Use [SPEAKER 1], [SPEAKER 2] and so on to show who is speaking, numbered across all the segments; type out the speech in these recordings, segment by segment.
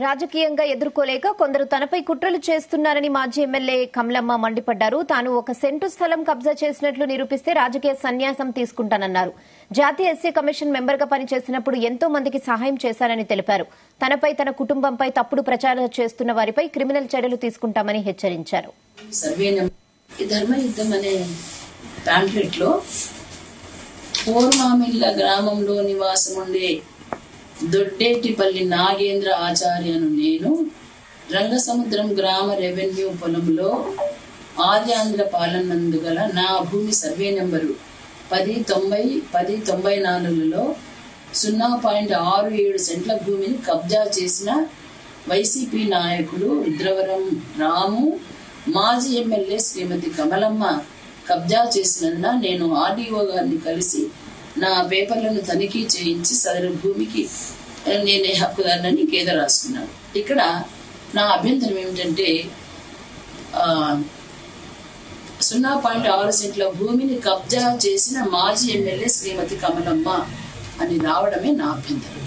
[SPEAKER 1] రాజకీయంగా ఎదుర్కోలేక కొందరు తనపై కుట్రలు చేస్తున్నారని మాజీ ఎమ్మెల్యే కమలమ్మ మండిపడ్డారు. తాను 1 సెంటు స్థలం కబ్జా చేసినట్లు నిరూపిస్తే రాజకీయ సన్యాసం తీసుకుంటానన్నారు. జాతీయ ఎస్సీ కమిషన్ మెంబర్గా పనిచేసినప్పుడు ఎంతో మందికి సహాయం చేశారని తెలిపారు. తనపై, తన కుటుంబంపై తప్పుడు ప్రచారం చేస్తున్న వారిపై క్రిమినల్ చర్యలు తీసుకుంటామని హెచ్చరించారు.
[SPEAKER 2] గ్రామంలో నివాసం ఉండే దొడ్డేటిపల్లి నాగేంద్ర ఆచార్యను నేను రంగసముద్రం గ్రామ రెవెన్యూ పొలంలో ఆద్యాంధ్ర పాలనందు గల నా భూమి సర్వే నెంబరు 1094లో 0.67 సెంట్ల భూమిని కబ్జా చేసిన వైసీపీ నాయకుడు రుద్రవరం రాము, మాజీ ఎమ్మెల్యే శ్రీమతి కమలమ్మ కబ్జా చేసినందున నేను ఆర్డీఓ గారిని కలిసి నా పేపర్లను తనిఖీ చేయించి సదరు భూమికి నేనే హక్కుదారునని కేద రాసుకున్నాను. ఇక్కడ నా అభ్యంతరం ఏమిటంటే 0.6 సెంట్ల భూమిని కబ్జా చేసిన మాజీ ఎమ్మెల్యే శ్రీమతి కమలమ్మ అని రావడమే నా అభ్యంతరం.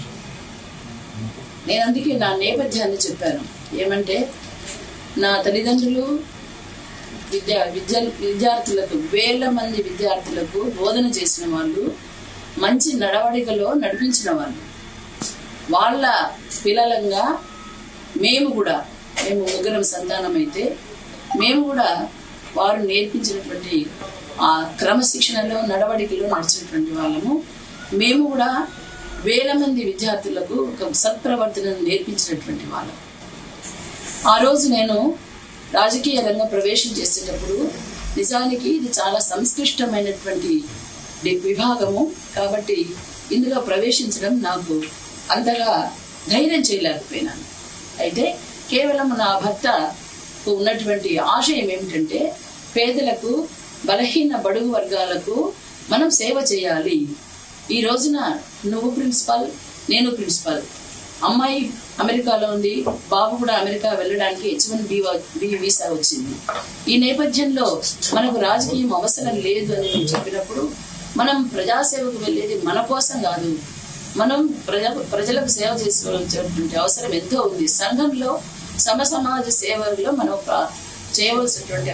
[SPEAKER 2] నేను అందుకే నా నేపథ్యాన్ని చెప్పాను. ఏమంటే నా తల్లిదండ్రులు విద్యార్థులకు, వేల మంది విద్యార్థులకు బోధన చేసిన వాళ్ళు, మంచి నడవడికలో నడిపించిన వాళ్ళు. వాళ్ళ పిల్లలంగా మేము ముగ్గురం సంతానం అయితే మేము కూడా వారు నేర్పించినటువంటి ఆ క్రమశిక్షణలో, నడవడికలో నడిచినటువంటి వాళ్ళము. మేము కూడా వేల మంది విద్యార్థులకు ఒక సత్ప్రవర్తనను నేర్పించినటువంటి వాళ్ళం. ఆ రోజు నేను రాజకీయ రంగ ప్రవేశం చేసేటప్పుడు నిజానికి ఇది చాలా సంక్లిష్టమైనటువంటి విభాగము కాబట్టి ఇందులో ప్రవేశించడం నాకు అంతగా ధైర్యం చేయలేకపోయినాను. అయితే కేవలం నా భర్త ఉన్నటువంటి ఆశయం ఏమిటంటే పేదలకు, బలహీన బడుగు వర్గాలకు మనం సేవ చేయాలి. ఈ రోజున నువ్వు ప్రిన్సిపల్, నేను ప్రిన్సిపల్, అమ్మాయి అమెరికాలో ఉంది, బాబు కూడా అమెరికా వెళ్ళడానికి H1B వీసా వచ్చింది. ఈ నేపథ్యంలో మనకు రాజకీయం అవసరం లేదు అని నేను చెప్పినప్పుడు మనం ప్రజాసేవకు వెళ్ళేది మన కోసం కాదు, మనం ప్రజలకు సేవ చేసుకోవాల్సినటువంటి అవసరం ఎంతో ఉంది. సంఘంలో సమాజ సేవలో మనం చేయవలసినటువంటి